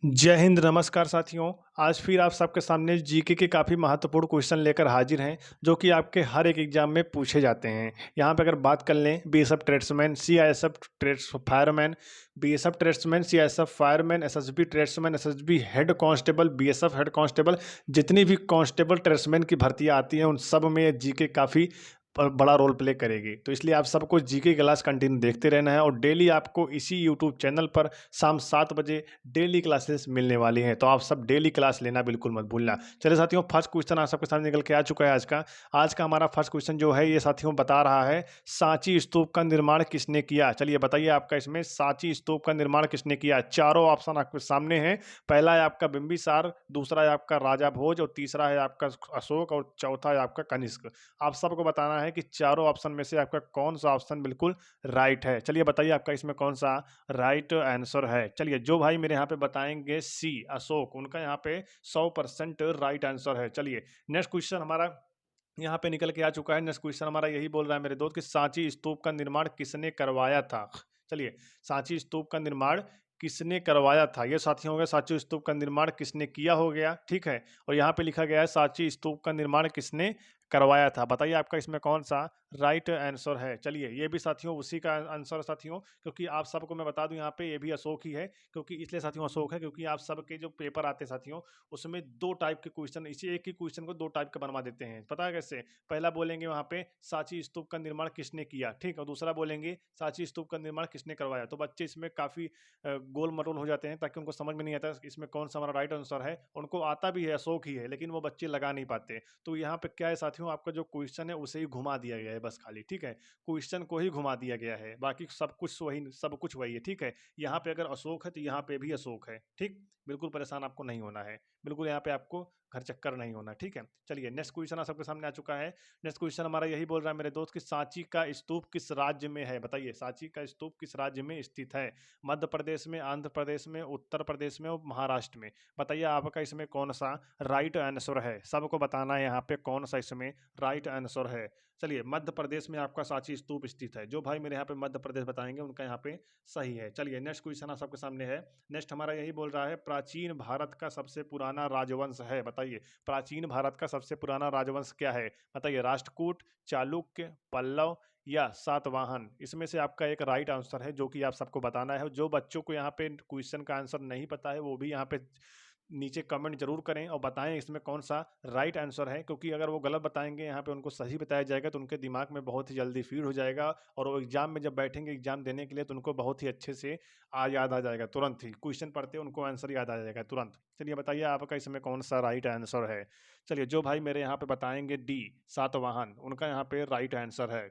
जय हिंद, नमस्कार साथियों। आज फिर आप सबके सामने जीके के काफ़ी महत्वपूर्ण क्वेश्चन लेकर हाजिर हैं, जो कि आपके हर एक एग्जाम में पूछे जाते हैं। यहाँ पे अगर बात कर लें BSF tradesman, CISF trades fireman, BSF tradesman, CISF fireman, SSB tradesman, SSB head constable, BSF head constable, जितनी भी कांस्टेबल ट्रेड्समैन की भर्तियाँ आती हैं, उन सब में जीके काफ़ी बड़ा रोल प्ले करेगी। तो इसलिए आप सबको जीके क्लास कंटिन्यू देखते रहना है, और डेली आपको इसी यूट्यूब चैनल पर शाम 7 बजे डेली क्लासेस मिलने वाली हैं। तो आप सब डेली क्लास लेना बिल्कुल मत भूलना। चलिए साथियों, फर्स्ट क्वेश्चन आप सबके सामने निकल के आ चुका है आज का हमारा फर्स्ट क्वेश्चन जो है, ये साथियों बता रहा है, सांची स्तूप का निर्माण किसने किया? चलिए बताइए, आपका इसमें सांची स्तूप का निर्माण किसने किया? चारों ऑप्शन आपके सामने हैं। पहला है आपका बिंबिसार, दूसरा है आपका राजा भोज, और तीसरा है आपका अशोक, और चौथा है आपका कनिष्क। आप सबको बताना है कि चारों ऑप्शन में से आपका कौन सा ऑप्शन बिल्कुल राइट है। चलिए बताइए, आपका इसमें कौन सा राइट आंसर है। चलिए, जो भाई मेरे यहाँ पे बताएंगे सी अशोक, उनका यहाँ पे 100% राइट आंसर है। चलिए, नेक्स्ट क्वेश्चन हमारा यहाँ पे निकल के आ चुका है। नेक्स्ट क्वेश्चन हमारा यही बोल रहा है मेरे दोस्त कि सांची स्तूप का निर्माण किसने करवाया था? चलिए, सांची स्तूप का निर्माण किसने करवाया था? ये साथियों हो गया सांची स्तूप का निर्माण किसने किया, हो गया ठीक है। और यहाँ पे लिखा गया है सांची स्तूप का निर्माण किसने करवाया था। बताइए, आपका इसमें कौन सा राइट आंसर है। चलिए, ये भी साथियों उसी का आंसर साथियों, क्योंकि आप सबको मैं बता दूं, यहाँ पे ये भी अशोक ही है। क्योंकि इसलिए साथियों अशोक है, क्योंकि आप सबके जो पेपर आते हैं साथियों, उसमें दो टाइप के क्वेश्चन, इसी एक ही क्वेश्चन को दो टाइप का बनवा देते हैं। पता है कैसे? पहला बोलेंगे वहाँ पे सांची स्तूप का निर्माण किसने किया, ठीक, और दूसरा बोलेंगे सांची स्तूप का निर्माण किसने करवाया। तो बच्चे इसमें काफी गोल मटोल हो जाते हैं, ताकि उनको समझ में नहीं आता इसमें कौन सा हमारा राइट आंसर है। उनको आता भी है अशोक ही है, लेकिन वो बच्चे लगा नहीं पाते। तो यहाँ पे क्या है साथियों, आपका जो क्वेश्चन है उसे ही घुमा दिया गया है बस खाली, ठीक है। क्वेश्चन को ही घुमा दिया गया है, बाकी सब कुछ वही है, ठीक है। यहाँ पे अगर अशोक है तो यहाँ पे भी अशोक है, ठीक। बिल्कुल परेशान आपको नहीं होना है, बिल्कुल यहाँ पे आपको घर चक्कर नहीं होना, ठीक है। चलिए, नेक्स्ट क्वेश्चन आप सबके सामने आ चुका है। नेक्स्ट क्वेश्चन हमारा यही बोल रहा है मेरे दोस्त कि सांची का स्तूप किस राज्य में है? बताइए, सांची का स्तूप किस राज्य में स्थित है? मध्य प्रदेश में, आंध्र प्रदेश में, उत्तर प्रदेश में और महाराष्ट्र में। बताइए, आपका इसमें कौन सा राइट आंसर है। सबको बताना है यहाँ पे कौन सा इसमें राइट आंसर है। चलिए, मध्य प्रदेश में आपका सांची स्तूप स्थित है। जो भाई मेरे यहाँ पे मध्य प्रदेश बताएंगे उनका यहाँ पे सही है। चलिए, नेक्स्ट क्वेश्चन आप सबके सामने है। नेक्स्ट हमारा यही बोल रहा है, प्राचीन भारत का सबसे पुराना राजवंश है। बताइए, प्राचीन भारत का सबसे पुराना राजवंश क्या है? बताइए, राष्ट्रकूट, चालुक्य, पल्लव या सातवाहन। इसमें से आपका एक राइट आंसर है, जो कि आप सबको बताना है। जो बच्चों को यहाँ पे क्वेश्चन का आंसर नहीं पता है, वो भी यहाँ पे नीचे कमेंट जरूर करें और बताएं इसमें कौन सा राइट आंसर है। क्योंकि अगर वो गलत बताएंगे, यहाँ पे उनको सही बताया जाएगा, तो उनके दिमाग में बहुत ही जल्दी फीड हो जाएगा, और वो एग्जाम में जब बैठेंगे एग्जाम देने के लिए, तो उनको बहुत ही अच्छे से याद आ जाएगा। तुरंत ही क्वेश्चन पढ़ते उनको आंसर याद आ जाएगा तुरंत। चलिए बताइए, आपका इसमें कौन सा राइट आंसर है। चलिए, जो भाई मेरे यहाँ पे बताएंगे डी सातवाहन, उनका यहाँ पे राइट आंसर है।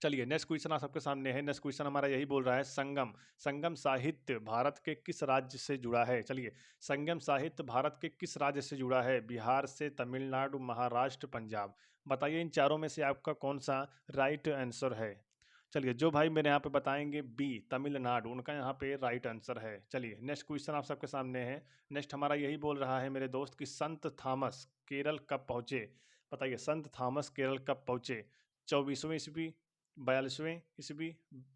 चलिए, नेक्स्ट क्वेश्चन आप सबके सामने है। नेक्स्ट क्वेश्चन हमारा यही बोल रहा है, संगम संगम साहित्य भारत के किस राज्य से जुड़ा है? चलिए, संगम साहित्य भारत के किस राज्य से जुड़ा है? बिहार से, तमिलनाडु, महाराष्ट्र, पंजाब। बताइए, इन चारों में से आपका कौन सा राइट आंसर है। चलिए, जो भाई मेरे यहाँ पे बताएंगे बी तमिलनाडु, उनका यहाँ पे राइट आंसर है। चलिए, नेक्स्ट क्वेश्चन आप सबके सामने है। नेक्स्ट हमारा यही बोल रहा है मेरे दोस्त कि संत थॉमस केरल कब पहुँचे? बताइए, संत थॉमस केरल कब पहुँचे? 24वीं ईस्वी, 42वीं ईस्वी,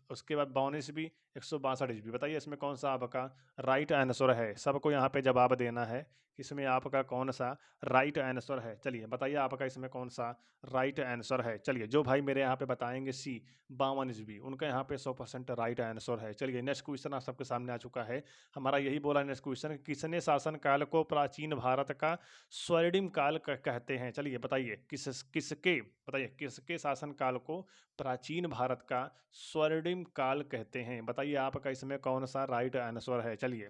उसके बाद 52वीं ईस्वी, 162 ईस्वी। बताइए, इसमें कौन सा आपका राइट आंसर है। सबको यहाँ पे जवाब देना है कि इसमें आपका कौन सा राइट आंसर है। चलिए बताइए, आपका इसमें कौन सा राइट आंसर है। चलिए, जो भाई मेरे यहाँ पे बताएंगे सी 52 ईस्वी, उनका यहाँ पे 100% राइट आंसर है। चलिए, नेक्स्ट क्वेश्चन आप सबके सामने आ चुका है। हमारा यही बोला नेक्स्ट क्वेश्चन, किसने शासन काल को प्राचीन भारत का स्वर्णिम काल कहते हैं? चलिए बताइए, किसके बताइए, किसके शासन काल को प्राचीन भारत का स्वर्णिम काल कहते हैं? बताइए, आपका इसमें कौन सा राइट आंसर है। चलिए,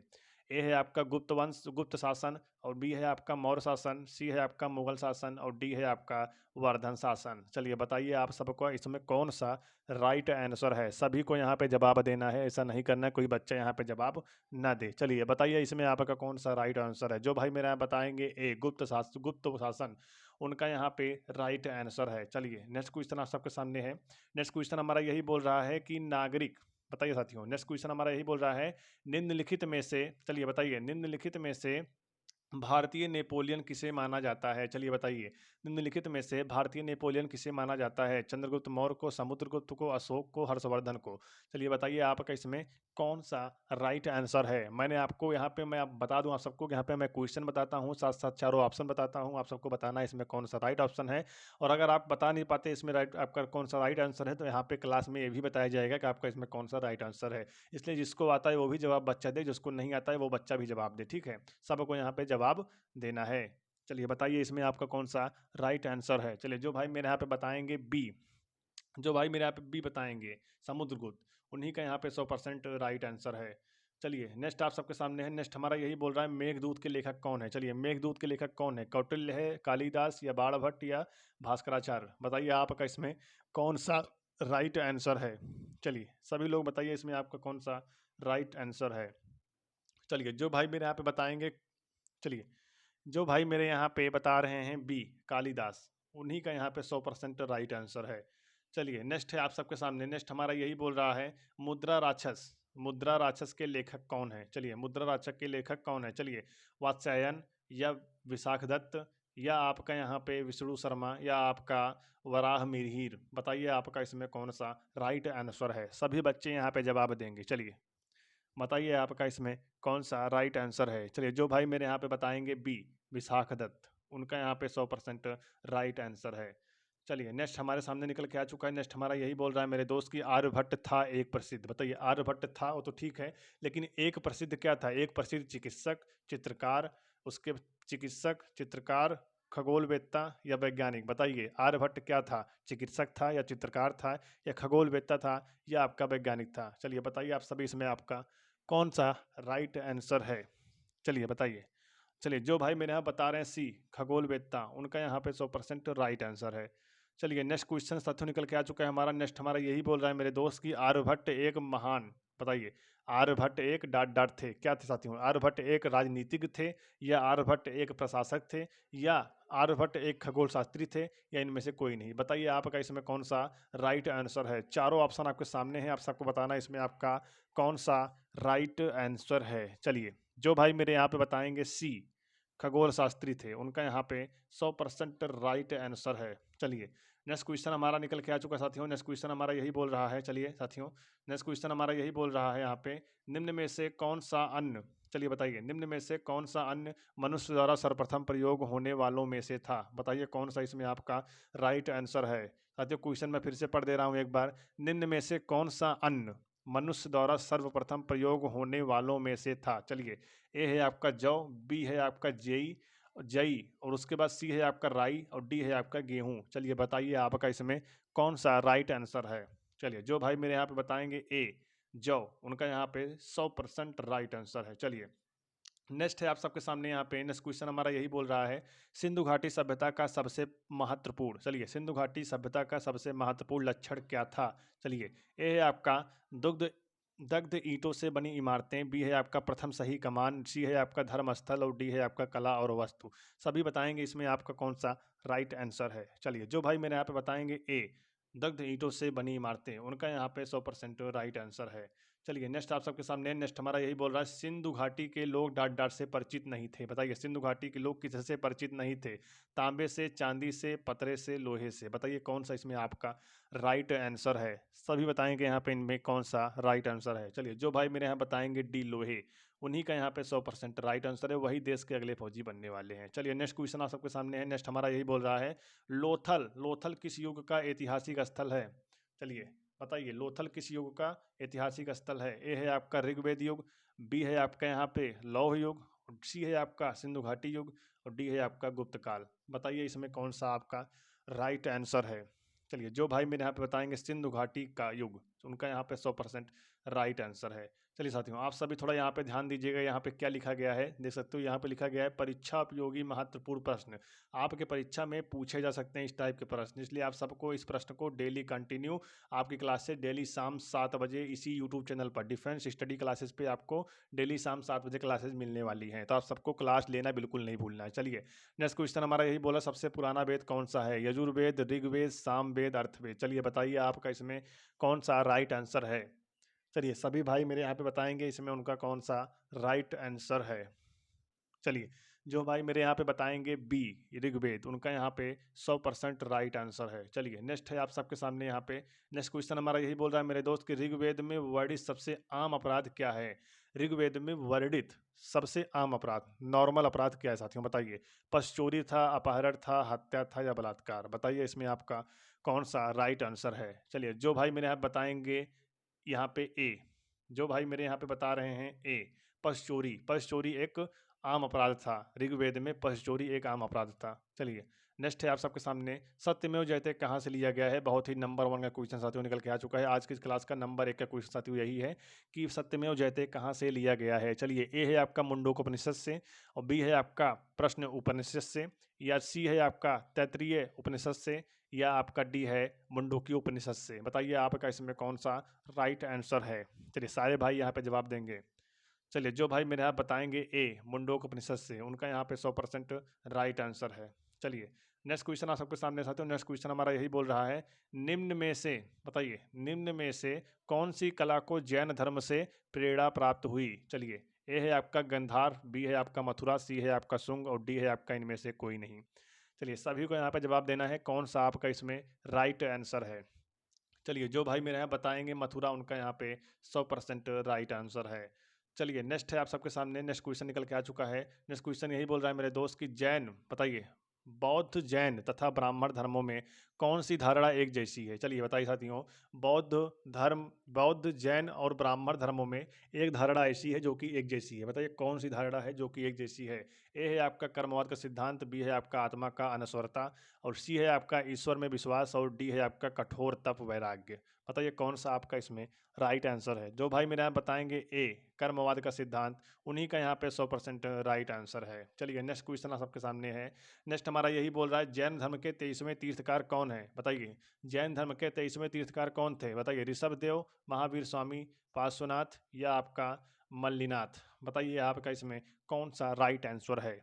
ए है आपका गुप्त वंश, गुप्त शासन, और बी है आपका मौर्य शासन, सी है आपका मुगल शासन, और डी है आपका वर्धन शासन। चलिए बताइए, आप सबको इसमें कौन सा राइट आंसर है। सभी को यहाँ पे जवाब देना है, ऐसा नहीं करना है कोई बच्चा यहाँ पे जवाब ना दे। चलिए बताइए, इसमें आपका कौन सा राइट आंसर है। जो भाई मेरा बताएंगे ए गुप्त शासन, उनका यहाँ पे राइट आंसर है। चलिए, नेक्स्ट क्वेश्चन आप सबके सामने है। नेक्स्ट क्वेश्चन हमारा यही बोल रहा है कि नागरिक, बताइए साथियों, नेक्स्ट क्वेश्चन हमारा यही बोल रहा है, निम्नलिखित में से, चलिए बताइए, निम्नलिखित में से भारतीय नेपोलियन किसे माना जाता है? चलिए बताइए। निम्नलिखित में से भारतीय नेपोलियन किसे माना जाता है? चंद्रगुप्त मौर्य को, समुद्रगुप्त को, अशोक को, हर्षवर्धन को? चलिए बताइए आपका इसमें कौन सा राइट आंसर है? मैंने आपको यहाँ पे मैं आप बता दूं आप सबको कि यहाँ पे मैं क्वेश्चन बताता हूँ, साथ साथ चारों ऑप्शन बताता हूँ, आप सबको बताना है इसमें कौन सा राइट ऑप्शन है। और अगर आप बता नहीं पाते इसमें राइट आपका कौन सा राइट आंसर है, तो यहाँ पे क्लास में ये भी बताया जाएगा कि आपका इसमें कौन सा राइट आंसर है। इसलिए जिसको आता है वो भी जवाब बच्चा दे, जिसको नहीं आता है वो बच्चा भी जवाब दे, ठीक है? सबको यहाँ पे जवाब देना है। चलिए बताइए इसमें आपका कौन सा राइट आंसर है? चलिए जो भाई मेरे यहाँ पे बताएंगे बी, जो भाई मेरे यहाँ पे बी बताएंगे समुद्रगुप्त, उन्हीं का यहाँ पे 100% राइट आंसर है। चलिए नेक्स्ट आप सबके सामने है। नेक्स्ट हमारा यही बोल रहा है मेघदूत के लेखक कौन है? चलिए मेघदूत के लेखक कौन है? कौटिल्य है, कालिदास या बाणभट्ट या भास्कराचार्य? बताइए आपका इसमें कौन सा राइट आंसर है? चलिए सभी लोग बताइए इसमें आपका कौन सा राइट आंसर है? चलिए जो भाई मेरे यहाँ पे बताएंगे, चलिए जो भाई मेरे यहाँ पे बता रहे हैं बी कालिदास, उन्हीं का यहाँ पे 100% राइट आंसर है। चलिए नेक्स्ट है आप सबके सामने। नेक्स्ट हमारा यही बोल रहा है मुद्रा राक्षस, मुद्रा राक्षस के लेखक कौन है? चलिए मुद्रा राक्षस के लेखक कौन है? चलिए वात्स्यायन या विशाखदत्त या आपका यहाँ पे विष्णु शर्मा या आपका वराह मिहिर? बताइए आपका इसमें कौन सा राइट आंसर है? सभी बच्चे यहाँ पे जवाब देंगे। चलिए बताइए आपका इसमें कौन सा राइट आंसर है? चलिए जो भाई मेरे यहाँ पे बताएंगे बी विशाखदत्त, उनका यहाँ पे 100% राइट आंसर है। चलिए नेक्स्ट हमारे सामने निकल के आ चुका है। नेक्स्ट हमारा यही बोल रहा है मेरे दोस्त की आर्यभट्ट था एक प्रसिद्ध। बताइए आर्यभट्ट था वो तो ठीक है, लेकिन एक प्रसिद्ध क्या था? एक प्रसिद्ध चिकित्सक, चित्रकार, उसके चिकित्सक, चित्रकार, खगोलवेत्ता या वैज्ञानिक? बताइए आर्यभट्ट क्या था? चिकित्सक था या चित्रकार था या खगोलवेत्ता था या आपका वैज्ञानिक था? चलिए बताइए आप सभी इसमें आपका कौन सा राइट आंसर है? चलिए बताइए। चलिए जो भाई मेरे यहाँ बता रहे हैं सी खगोलवेत्ता, उनका यहाँ पे 100% राइट आंसर है। चलिए नेक्स्ट क्वेश्चन साथियों निकल के आ चुका है हमारा। नेक्स्ट हमारा यही बोल रहा है मेरे दोस्त की आर्यभट्ट एक महान, बताइए आर्यभट्ट एक डॉट डॉट थे, क्या थे साथियों? आर्यभट्ट एक राजनीतिज्ञ थे या आर्यभट्ट एक प्रशासक थे या आर्यभट्ट एक खगोल शास्त्री थे या इनमें से कोई नहीं? बताइए आपका इसमें कौन सा राइट आंसर है? चारों ऑप्शन आपके सामने हैं, आप सबको बताना है इसमें आपका कौन सा राइट आंसर है। चलिए जो भाई मेरे यहाँ पे बताएंगे सी खगोल शास्त्री थे, उनका यहाँ पे 100% राइट आंसर है। चलिए नेक्स्ट क्वेश्चन हमारा निकल के आ चुका है साथियों। नेक्स्ट क्वेश्चन हमारा यही बोल रहा है, चलिए साथियों नेक्स्ट क्वेश्चन हमारा यही बोल रहा है यहाँ पे निम्न में से कौन सा अन्न, चलिए बताइए निम्न में से कौन सा अन्न मनुष्य द्वारा सर्वप्रथम प्रयोग होने वालों में से था? बताइए कौन सा इसमें आपका राइट आंसर है? साथियों क्वेश्चन मैं फिर से पढ़ दे रहा हूँ एक बार। निम्न में से कौन सा अन्न मनुष्य द्वारा सर्वप्रथम प्रयोग होने वालों में से था? चलिए ए है आपका जौ, बी है आपका जेई जई और उसके बाद सी है आपका राई और डी है आपका गेहूं। चलिए बताइए आपका इसमें कौन सा राइट आंसर है? चलिए जो भाई मेरे यहाँ पे बताएंगे ए जौ, उनका यहाँ पे 100% राइट आंसर है। चलिए नेक्स्ट है आप सबके सामने यहाँ पे नेक्स्ट क्वेश्चन हमारा यही बोल रहा है सिंधु घाटी सभ्यता का सबसे महत्वपूर्ण, चलिए सिंधु घाटी सभ्यता का सबसे महत्वपूर्ण लक्षण क्या था? चलिए ए है आपका दुग्ध दग्ध ईंटों से बनी इमारतें, बी है आपका प्रथम सही कमान, सी है आपका धर्म स्थल और डी है आपका कला और वस्तु। सभी बताएंगे इसमें आपका कौन सा राइट आंसर है? चलिए जो भाई मेरे यहाँ पे बताएंगे ए दग्ध ईंटों से बनी इमारतें, उनका यहाँ पे 100% राइट आंसर है। चलिए नेक्स्ट आप सबके सामने नेक्स्ट हमारा यही बोल रहा है सिंधु घाटी के लोग डाट डाट से परिचित नहीं थे। बताइए सिंधु घाटी के लोग किससे परिचित नहीं थे? तांबे से, चांदी से, पतरे से, लोहे से? बताइए कौन सा इसमें आपका राइट आंसर है? सभी बताएंगे यहाँ पे इनमें कौन सा राइट आंसर है। चलिए जो भाई मेरे यहाँ बताएंगे डी लोहे, उन्हीं का यहाँ पे 100% राइट आंसर है, वही देश के अगले फौजी बनने वाले हैं। चलिए नेक्स्ट क्वेश्चन आप सबके सामने है। नेक्स्ट हमारा यही बोल रहा है लोथल, लोथल किस युग का ऐतिहासिक स्थल है? चलिए बताइए लोथल किस युग का ऐतिहासिक स्थल है? ए है आपका ऋग्वेद युग, बी है आपका यहाँ पे लौह युग, सी है आपका सिंधु घाटी युग और डी है आपका गुप्त काल। बताइए इसमें कौन सा आपका राइट आंसर है? चलिए जो भाई मेरे यहाँ पे बताएंगे सिंधु घाटी का युग, उनका यहाँ पे 100% राइट आंसर है। चलिए साथियों आप सभी थोड़ा यहाँ पे ध्यान दीजिएगा, यहाँ पे क्या लिखा गया है देख सकते हो। यहाँ पे लिखा गया है परीक्षा उपयोगी महत्वपूर्ण प्रश्न। आपके परीक्षा में पूछे जा सकते हैं इस टाइप के प्रश्न, इसलिए आप सबको इस प्रश्न को डेली कंटिन्यू आपकी क्लास से डेली शाम 7 बजे इसी यूट्यूब चैनल पर डिफेंस स्टडी क्लासेस पे आपको डेली शाम 7 बजे क्लासेस मिलने वाली हैं, तो आप सबको क्लास लेना बिल्कुल नहीं भूलना है। चलिए नेक्स्ट क्वेश्चन हमारा यही बोला सबसे पुराना वेद कौन सा है? यजुर्वेद, ऋग्वेद, सामवेद, अर्थवेद? चलिए बताइए आपका इसमें कौन सा राइट आंसर है? चलिए सभी भाई मेरे यहाँ पे बताएंगे इसमें उनका कौन सा राइट आंसर है। चलिए जो भाई मेरे यहाँ पे बताएंगे बी ऋग्वेद, उनका यहाँ पे 100% राइट आंसर है। चलिए नेक्स्ट है आप सबके सामने यहाँ पे नेक्स्ट क्वेश्चन हमारा यही बोल रहा है मेरे दोस्त कि ऋग्वेद में वर्णित सबसे आम अपराध क्या है। ऋग्वेद में वर्णित सबसे आम अपराध, नॉर्मल अपराध क्या है साथियों बताइए। पशचोरी था, अपहरण था, हत्या था या बलात्कार, बताइए इसमें आपका कौन सा राइट आंसर है। चलिए जो भाई मेरे यहाँ बताएंगे यहाँ पे ए, जो भाई मेरे यहाँ पे बता रहे हैं ए पशचोरी, पशचोरी एक आम अपराध था। ऋग्वेद में पशचोरी एक आम अपराध था। चलिए नेक्स्ट है आप सबके सामने सत्यमेव जयते कहाँ से लिया गया है। बहुत ही नंबर 1 का क्वेश्चन साथियों निकल के आ चुका है। आज की इस क्लास का नंबर 1 का क्वेश्चन साथियों यही है कि सत्यमेव जयते कहाँ से लिया गया है। चलिए ए है आपका मुंडोकोपनिषद से, और बी है आपका प्रश्न उपनिषद से, या सी है आपका तैत्तिरीय उपनिषद से, या आपका डी है मुंडूकी उपनिषद से। बताइए आपका इसमें कौन सा राइट आंसर है। चलिए सारे भाई यहाँ पे जवाब देंगे। चलिए जो भाई मेरे यहाँ बताएंगे ए मुंडोक उपनिषद से, उनका यहाँ पे 100% राइट आंसर है। चलिए नेक्स्ट क्वेश्चन आप सबके सामने साथियों, नेक्स्ट क्वेश्चन हमारा यही बोल रहा है निम्न में से, बताइए निम्न में से कौन सी कला को जैन धर्म से प्रेरणा प्राप्त हुई। चलिए ए है आपका गंधार, बी है आपका मथुरा, सी है आपका शुंग और डी है आपका इनमें से कोई नहीं। चलिए सभी को यहाँ पे जवाब देना है कौन सा आपका इसमें राइट आंसर है। चलिए जो भाई मेरे यहाँ बताएंगे मथुरा, उनका यहाँ पे 100% राइट आंसर है। चलिए नेक्स्ट है आप सबके सामने नेक्स्ट क्वेश्चन निकल के आ चुका है। नेक्स्ट क्वेश्चन यही बोल रहा है मेरे दोस्त कि जैन, बताइए बौद्ध जैन तथा ब्राह्मण धर्मों में कौन सी धारणा एक जैसी है। चलिए बताइए साथियों, बौद्ध धर्म, बौद्ध जैन और ब्राह्मण धर्मों में एक धारणा ऐसी है जो कि एक जैसी है। बताइए कौन सी धारणा है जो कि एक जैसी है। ए है आपका कर्मवाद का सिद्धांत, बी है आपका आत्मा का अनश्वरता, और सी है आपका ईश्वर में विश्वास, और डी है आपका कठोर तप वैराग्य। बताइए कौन सा आपका इसमें राइट आंसर है। जो भाई मेरे यहाँ बताएंगे ए कर्मवाद का सिद्धांत, उन्हीं का यहाँ पे 100% राइट आंसर है। चलिए नेक्स्ट क्वेश्चन आप सबके सामने है। नेक्स्ट हमारा यही बोल रहा है जैन धर्म के 23वें तीर्थकार कौन है। बताइए जैन धर्म के 23वें तीर्थकार कौन थे। बताइए ऋषभदेव, महावीर स्वामी, पार्श्वनाथ या आपका मल्लिनाथ। बताइए आपका इसमें कौन सा राइट आंसर है।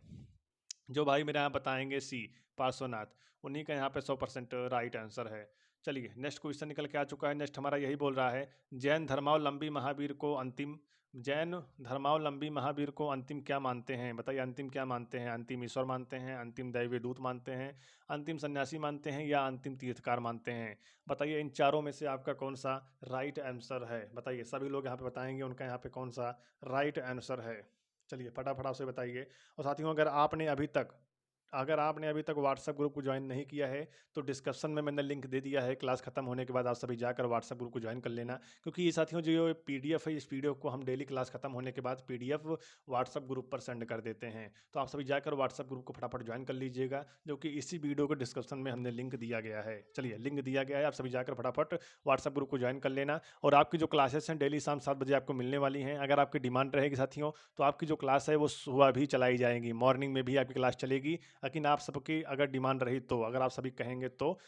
जो भाई मेरे यहाँ बताएंगे सी पार्श्वनाथ, उन्हीं का यहाँ पे 100% राइट आंसर है। चलिए नेक्स्ट क्वेश्चन निकल के आ चुका है। नेक्स्ट हमारा यही बोल रहा है जैन धर्मावलंबी महावीर को अंतिम क्या मानते हैं। बताइए अंतिम क्या मानते हैं। अंतिम ईश्वर मानते हैं, अंतिम दैवीय दूत मानते हैं, अंतिम सन्यासी मानते हैं या अंतिम तीर्थकार मानते हैं। बताइए इन चारों में से आपका कौन सा राइट आंसर है। बताइए सभी लोग यहाँ पे बताएंगे उनका यहाँ पे कौन सा राइट आंसर है। चलिए फटाफट आपसे बताइए। और साथियों अगर आपने अभी तक व्हाट्सएप ग्रुप को ज्वाइन नहीं किया है तो डिस्क्रिप्शन में मैंने लिंक दे दिया है। क्लास खत्म होने के बाद आप सभी जाकर व्हाट्सएप ग्रुप को ज्वाइन कर लेना, क्योंकि ये साथियों जो पीडीएफ है इस पीडीएफ को हम डेली क्लास खत्म होने के बाद पीडीएफ व्हाट्सएप ग्रुप पर सेंड कर देते हैं। तो आप सभी जाकर व्हाट्सएप ग्रुप को फटाफट ज्वाइन कर लीजिएगा, जो कि इसी वीडियो के डिस्क्रिप्शन में हमने लिंक दिया गया है। चलिए लिंक दिया गया है, आप सभी जाकर फटाफट व्हाट्सएप ग्रुप को ज्वाइन कर लेना। और आपकी जो क्लासेस हैं डेली शाम 7 बजे आपको मिलने वाली हैं। अगर आपकी डिमांड रहेगी साथियों तो आपकी जो क्लास है वो सुबह भी चलाई जाएगी, मॉर्निंग में भी आपकी क्लास चलेगी। लेकिन आप सबकी अगर डिमांड रही तो, अगर आप सभी कहेंगे तो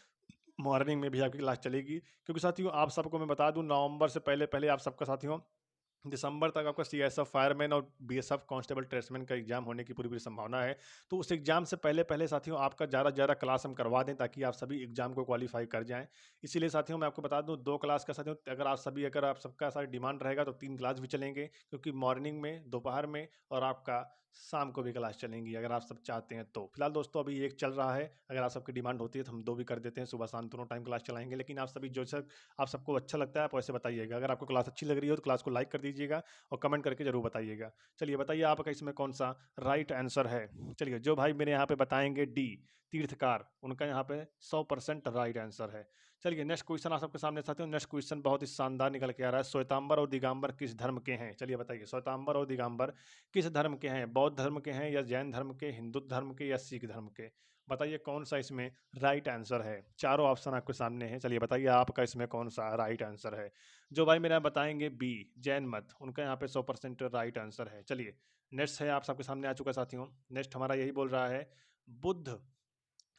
मॉर्निंग में भी आपकी क्लास चलेगी। क्योंकि साथियों आप सबको मैं बता दूं नवंबर से पहले पहले आप सबका साथियों दिसंबर तक आपका सीएसएफ फायरमैन और बीएसएफ कांस्टेबल ट्रेड्समैन का एग्जाम होने की पूरी पूरी संभावना है। तो उस एग्जाम से पहले पहले साथियों आपका ज़्यादा ज़्यादा क्लास हम करवा दें ताकि आप सभी एग्जाम को क्वालिफाई कर जाएं। इसीलिए साथियों मैं आपको बता दूं 2 क्लास का साथियों, अगर आप सबका सारा डिमांड रहेगा तो 3 क्लास भी चलेंगे, क्योंकि मॉर्निंग में, दोपहर में और आपका शाम को भी क्लास चलेंगी अगर आप सब चाहते हैं तो। फिलहाल दोस्तों अभी एक चल रहा है, अगर आप सबकी डिमांड होती है तो हम 2 भी कर देते हैं, सुबह शाम दोनों टाइम क्लास चलाएंगे। लेकिन आप सभी जो सर आप सबको अच्छा लगता है आप वैसे बताइएगा। अगर आपको क्लास अच्छी लग रही हो तो क्लास को लाइक कर दीजिएगा और कमेंट करके जरूर बताइएगा। चलिए बताइए आपका इसमें कौन सा राइट आंसर है। चलिए जो भाई मेरे यहाँ पे बताएंगे डी तीर्थकार, उनका यहाँ पे 100% राइट आंसर है। चलिए नेक्स्ट क्वेश्चन आप सबके सामने साथियों, नेक्स्ट क्वेश्चन बहुत ही शानदार निकल के आ रहा है। श्वेतांबर और दिगंबर किस धर्म के हैं। चलिए बताइए श्वेतांबर और दिगंबर किस धर्म के हैं। बौद्ध धर्म के हैं या जैन धर्म के, हिंदू धर्म के या सिख धर्म के। बताइए कौन सा इसमें राइट आंसर है। चारों ऑप्शन आपके सामने हैं। चलिए बताइए आपका इसमें कौन सा राइट आंसर है। जो भाई मेरा बताएंगे बी जैन मत, उनका यहाँ पे 100% राइट आंसर है। चलिए नेक्स्ट है आप सबके सामने आ चुका साथियों। नेक्स्ट हमारा यही बोल रहा है बुद्ध,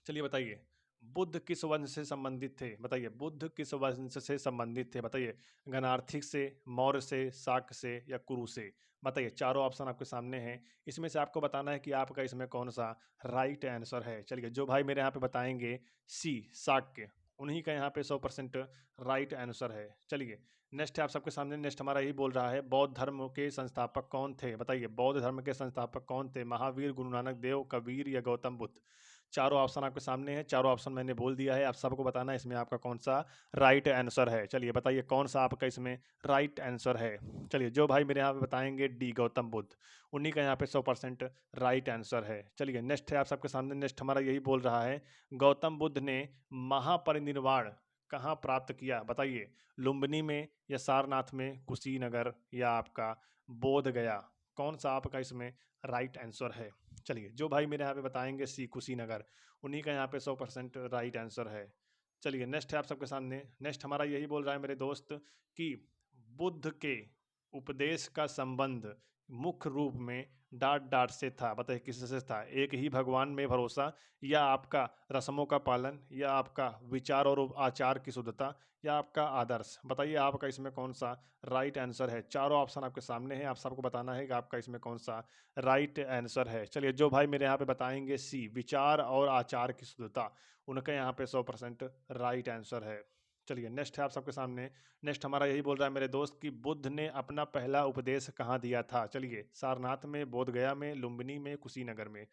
चलिए बताइए बुद्ध किस वंश से संबंधित थे। बताइए बुद्ध किस वंश से संबंधित थे। बताइए गणार्थिक से, मौर्य से, शाक्य से या कुरु से। बताइए चारों ऑप्शन आपके सामने हैं, इसमें से आपको बताना है कि आपका इसमें कौन सा राइट आंसर है। चलिए जो भाई मेरे यहाँ पे बताएंगे सी शाक्य, उन्हीं का यहाँ पे 100% राइट आंसर है। चलिए नेक्स्ट है आप सबके सामने, नेक्स्ट हमारा यही बोल रहा है, बौद्ध धर्म के संस्थापक कौन थे? बताइए बौद्ध धर्म के संस्थापक कौन थे? महावीर, गुरु नानक देव, कबीर या गौतम बुद्ध? चारों ऑप्शन आपके सामने हैं, चारों ऑप्शन मैंने बोल दिया है, आप सबको बताना है इसमें आपका कौन सा राइट आंसर है। चलिए बताइए कौन सा आपका इसमें राइट आंसर है। चलिए जो भाई मेरे यहाँ पे बताएंगे डी गौतम बुद्ध, उन्हीं का यहाँ पे 100% राइट आंसर है। चलिए नेक्स्ट है आप सबके सामने, नेक्स्ट हमारा यही बोल रहा है, गौतम बुद्ध ने महापरिनिर्वाण कहाँ प्राप्त किया? बताइए लुम्बिनी में या सारनाथ में, कुशीनगर या आपका बोध गया? कौन सा आपका इसमें राइट आंसर है? चलिए जो भाई मेरे यहाँ पे बताएंगे सी कुशीनगर, उन्हीं का यहाँ पे 100% राइट आंसर है। चलिए नेक्स्ट है आप सबके सामने, नेक्स्ट हमारा यही बोल रहा है मेरे दोस्त कि बुद्ध के उपदेश का संबंध मुख्य रूप में डांट डांट से था। बताइए किससे था? एक ही भगवान में भरोसा, या आपका रस्मों का पालन, या आपका विचार और आचार की शुद्धता, या आपका आदर्श? बताइए आपका इसमें कौन सा राइट आंसर है। चारों ऑप्शन आपके सामने हैं, आप सबको बताना है कि आपका इसमें कौन सा राइट आंसर है। चलिए जो भाई मेरे यहाँ पे बताएंगे सी विचार और आचार की शुद्धता, उनका यहाँ पे 100% राइट आंसर है। चलिए नेक्स्ट है आप सबके सामने, नेक्स्ट हमारा यही बोल रहा है मेरे दोस्त कि बुद्ध ने अपना पहला उपदेश कहाँ दिया था? चलिए सारनाथ में, बोध गया में, लुम्बिनी में, कुशीनगर में?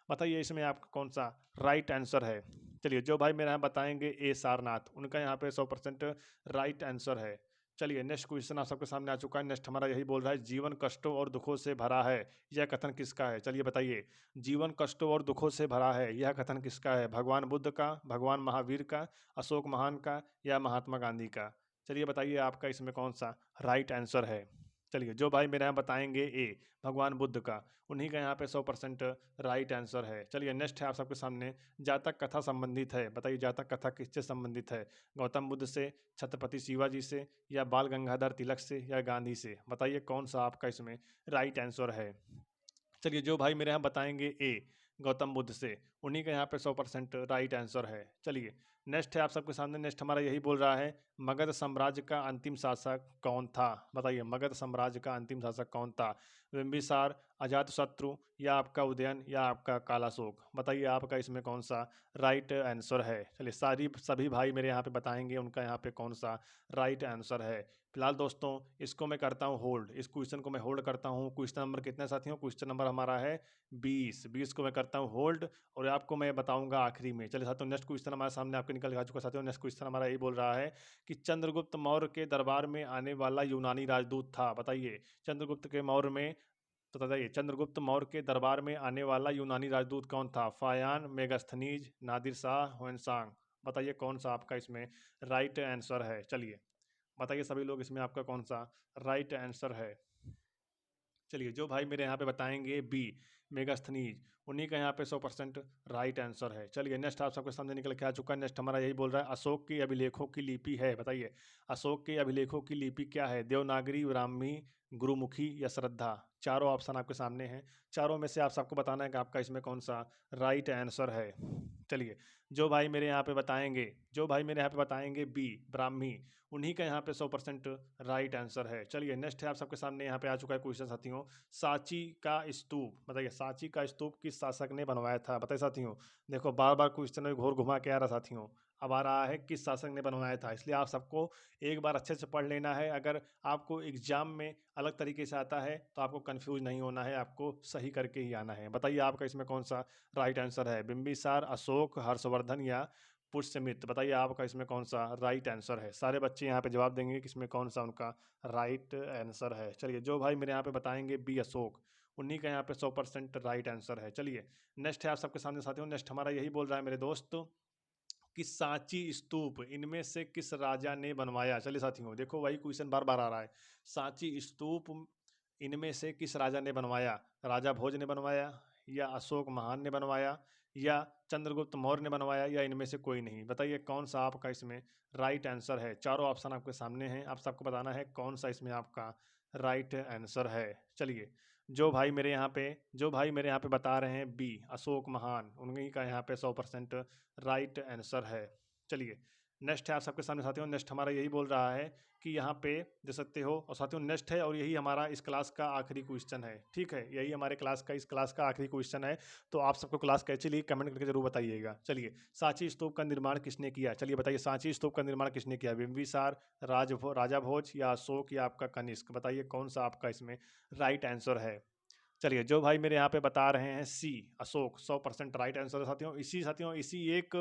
बताइए इसमें आपका कौन सा राइट आंसर है। चलिए जो भाई मेरे यहाँ बताएंगे ए सारनाथ, उनका यहाँ पे 100% राइट आंसर है। चलिए नेक्स्ट क्वेश्चन आप सबके सामने आ चुका है, नेक्स्ट हमारा यही बोल रहा है, जीवन कष्टों और दुखों से भरा है, यह कथन किसका है? चलिए बताइए जीवन कष्टों और दुखों से भरा है, यह कथन किसका है? भगवान बुद्ध का, भगवान महावीर का, अशोक महान का, या महात्मा गांधी का? चलिए बताइए आपका इसमें कौन सा राइट आंसर है। चलिए जो भाई मेरे यहाँ बताएंगे ए भगवान बुद्ध का, उन्हीं का यहाँ पे 100% राइट आंसर है। चलिए नेक्स्ट है आप सबके सामने, जातक कथा संबंधित है। बताइए जातक कथा किससे संबंधित है? गौतम बुद्ध से, छत्रपति शिवाजी से, या बाल गंगाधर तिलक से, या गांधी से? बताइए कौन सा आपका इसमें राइट आंसर है। चलिए जो भाई मेरे यहाँ बताएंगे ए गौतम बुद्ध से, उन्हीं का यहाँ पे 100% राइट आंसर है। चलिए नेक्स्ट है आप सबके सामने, नेक्स्ट हमारा यही बोल रहा है, मगध साम्राज्य का अंतिम शासक कौन था? बताइए मगध साम्राज्य का अंतिम शासक कौन था? बिंबिसार, अजातशत्रु, या आपका उदयन, या आपका कालाशोक? बताइए आपका इसमें कौन सा राइट आंसर है। चलिए सभी भाई मेरे यहाँ पे बताएंगे उनका यहाँ पे कौन सा राइट आंसर है। फिलहाल दोस्तों इसको मैं करता हूँ होल्ड, इस क्वेश्चन को मैं होल्ड करता हूँ। क्वेश्चन नंबर कितने साथियों? क्वेश्चन नंबर हमारा है 20 को मैं करता हूँ होल्ड, और आपको मैं बताऊंगा आखिरी में। चलिए साथियों नेक्स्ट क्वेश्चन हमारे सामने आपके निकल आ चुका। साथियों नेक्स्ट क्वेश्चन हमारा यही बोल रहा है कि चंद्रगुप्त मौर्य के दरबार में आने वाला यूनानी राजदूत था। बताइए चंद्रगुप्त के मौर्य में, तो बताइए चंद्रगुप्त मौर्य के दरबार में आने वाला यूनानी राजदूत कौन था? फायान, मेगास्थनीज, नादिर शाह, हुएनसांग? बताइए कौन सा आपका इसमें राइट आंसर है। चलिए बताइए सभी लोग इसमें आपका कौन सा राइट आंसर है। चलिए जो भाई मेरे यहाँ पे बताएंगे बी मेगास्थनीज, उन्हीं का यहाँ पे 100% राइट आंसर है। चलिए नेक्स्ट आप सबके सामने निकल के आ चुका है, नेक्स्ट हमारा यही बोल रहा है, अशोक के अभिलेखों की लिपि है। बताइए अशोक के अभिलेखों की लिपि क्या है? देवनागरी, ब्राह्मी, गुरुमुखी, या श्रद्धा? चारों ऑप्शन आपके सामने हैं, चारों में से आप सबको बताना है कि आपका इसमें कौन सा राइट आंसर है। चलिए जो भाई मेरे यहाँ पे बताएंगे, जो भाई मेरे यहाँ पे बताएंगे बी ब्राह्मी, उन्हीं का यहाँ पे 100% राइट आंसर है। चलिए नेक्स्ट है आप सबके सामने यहाँ पे आ चुका है क्वेश्चन साथियों, सांची का स्तूप। बताइए सांची का स्तूप किस शासक ने बनवाया था? बताइए साथियों, देखो बार बार क्वेश्चन में घोर घुमा के आ रहा साथियों, अब आ रहा है किस शासक ने बनवाया था, इसलिए आप सबको एक बार अच्छे से पढ़ लेना है। अगर आपको एग्जाम में अलग तरीके से आता है तो आपको कंफ्यूज नहीं होना है, आपको सही करके ही आना है। बताइए आपका इसमें कौन सा राइट आंसर है? बिंबिसार, अशोक, हर्षवर्धन, या पुष्यमित्र? बताइए आपका इसमें कौन सा राइट आंसर है। सारे बच्चे यहाँ पे जवाब देंगे कि इसमें कौन सा उनका राइट आंसर है। चलिए जो भाई मेरे यहाँ पे बताएंगे बी अशोक, उन्हीं का यहाँ पे 100% राइट आंसर है। चलिए नेक्स्ट है आप सबके सामने साथियों, नेक्स्ट हमारा यही बोल रहा है मेरे दोस्त कि सांची स्तूप इनमें से किस राजा ने बनवाया? चलिए साथियों देखो वही क्वेश्चन बार बार आ रहा है, सांची स्तूप इनमें से किस राजा ने बनवाया? राजा भोज ने बनवाया, या अशोक महान ने बनवाया, या चंद्रगुप्त मौर्य ने बनवाया, या इनमें से कोई नहीं? बताइए कौन सा आपका इसमें राइट आंसर है। चारों ऑप्शन आपके सामने हैं, आप सबको बताना है कौन सा इसमें आपका राइट आंसर है। चलिए जो भाई मेरे यहाँ पे बता रहे हैं बी अशोक महान, उन्हीं का यहाँ पे 100% राइट आंसर है। चलिए नेक्स्ट है आप सबके सामने साथियों, नेक्स्ट हमारा यही बोल रहा है कि यहाँ पे देख सकते हो, और साथियों नेक्स्ट है और यही हमारा इस क्लास का आखिरी क्वेश्चन है। ठीक है, यही हमारे क्लास का, इस क्लास का आखिरी क्वेश्चन है। तो आप सबको क्लास कैसी लगी कमेंट करके जरूर बताइएगा। चलिए, सांची स्तूप का निर्माण किसने किया? चलिए बताइए, सांची स्तूप का निर्माण किसने किया? बिंबिसार, राजा भोज या अशोक या आपका कनिष्क? बताइए कौन सा आपका इसमें राइट आंसर है। चलिए, जो भाई मेरे यहाँ पे बता रहे हैं सी अशोक, 100% राइट आंसर है साथियों। साथियों इसी एक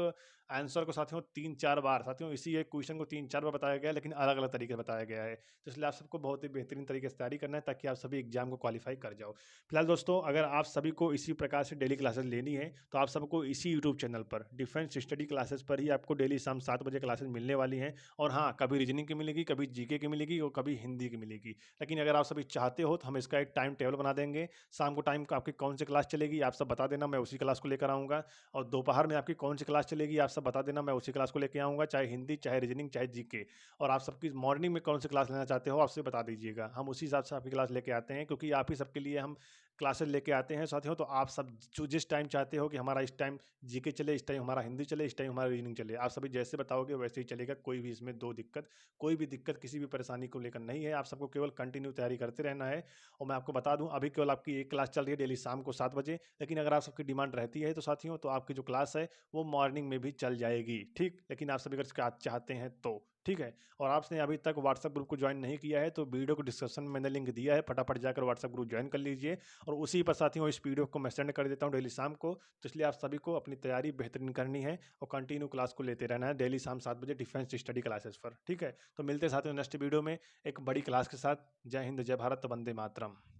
आंसर को साथियों 3-4 बार, साथियों इसी एक क्वेश्चन को 3-4 बार बताया गया है, लेकिन अलग अलग तरीके से बताया गया है। तो इसलिए आप सबको बहुत ही बेहतरीन तरीके से तैयारी करना है ताकि आप सभी एग्जाम को क्वालिफाई कर जाओ। फिलहाल दोस्तों, अगर आप सभी को इसी प्रकार से डेली क्लासेस लेनी है तो आप सबको इसी यूट्यूब चैनल पर डिफेंस स्टडी क्लासेस पर ही आपको डेली शाम 7 बजे क्लासेस मिलने वाली हैं। और हाँ, कभी रीजनिंग की मिलेगी, कभी जीके की मिलेगी और कभी हिंदी की मिलेगी। लेकिन अगर आप सभी चाहते हो तो हम इसका एक टाइम टेबल बना देंगे। शाम को टाइम आपकी कौन सी क्लास चलेगी आप सब बता देना, मैं उसी क्लास को लेकर आऊँगा। और दोपहर में आपकी कौन सी क्लास चलेगी आप सब बता देना, मैं उसी क्लास को लेकर आऊँगा, चाहे हिंदी, चाहे रीजनिंग, चाहे जीके। और आप सबकी मॉर्निंग में कौन सी क्लास लेना चाहते हो आपसे बता दीजिएगा, हम उसी हिसाब से आपकी क्लास लेके आते हैं, क्योंकि आप ही सबके लिए हम क्लासेस लेके आते हैं साथियों। तो आप सब जो जिस टाइम चाहते हो कि हमारा इस टाइम जीके चले, इस टाइम हमारा हिंदी चले, इस टाइम हमारा रीजनिंग चले, आप सभी जैसे बताओगे वैसे ही चलेगा। कोई भी इसमें कोई भी दिक्कत किसी भी परेशानी को लेकर नहीं है। आप सबको केवल कंटिन्यू तैयारी करते रहना है। और मैं आपको बता दूं, अभी केवल आपकी एक क्लास चल रही है डेली शाम को 7 बजे, लेकिन अगर आप सबकी डिमांड रहती है तो साथियों, तो आपकी जो क्लास है वो मॉर्निंग में भी चल जाएगी। ठीक, लेकिन आप सभी अगर चाहते हैं तो ठीक है। और आपने अभी तक व्हाट्सएप ग्रुप को ज्वाइन नहीं किया है तो वीडियो को डिस्क्रिप्शन में मैंने लिंक दिया है, फटाफट जाकर व्हाट्सएप ग्रुप ज्वाइन कर लीजिए। और उसी पर साथियों इस पीडीएफ को मैं सेंड कर देता हूँ डेली शाम को। तो इसलिए आप सभी को अपनी तैयारी बेहतरीन करनी है और कंटिन्यू क्लास को लेते रहना है डेली शाम 7 बजे डिफेंस स्टडी क्लासेस पर। ठीक है, तो मिलते हैं साथियों नेक्स्ट वीडियो में एक बड़ी क्लास के साथ। जय हिंद, जय भारत, वंदे मातरम।